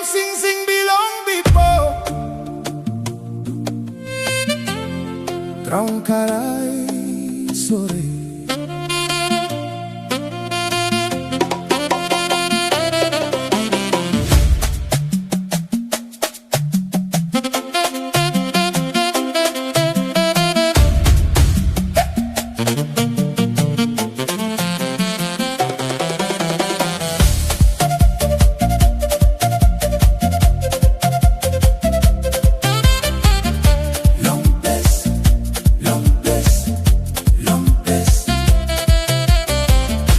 Sing bilong before Graun karay sore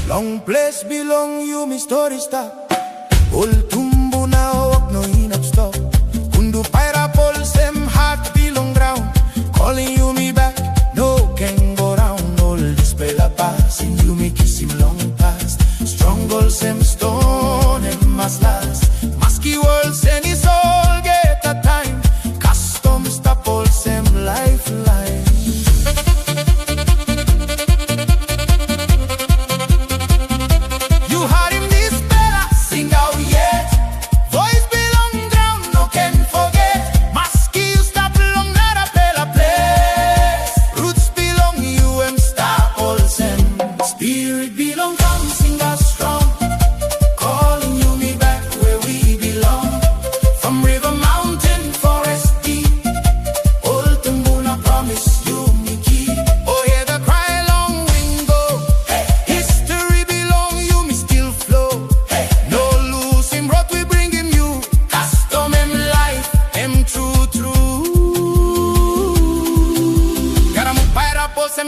Long place belong you, mi story stop. Tumbo na wag no hinap stop. Kundo paira pol sem heart belong ground. Calling you me back, no can go round. All this bella pass, and you me kiss him long past. Strong gold sem stone and must last. Musky world send his soul get a time. Custom stop all sem lifeline.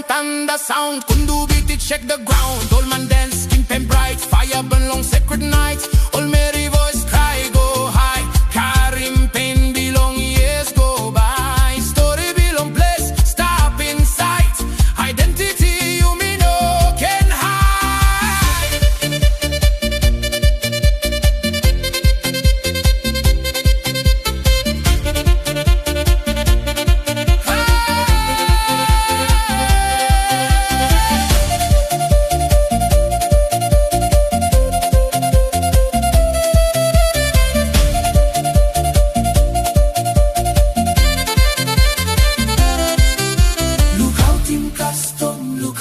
Tanda sound, kundu beat it, check the ground. Old man dance, skin pen bright, fire burn long sacred nights. Old Mary voice cry, go high. Karim pain belong, years go by. Story belong place, stop in sight. Identity you me no can hide.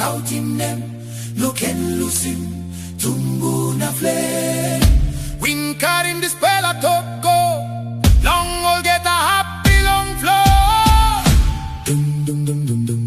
Out in them, look and lose him, tumbo na flame. Win car in this pela toko, long all get a happy long flow. Dum dum dum dum dum.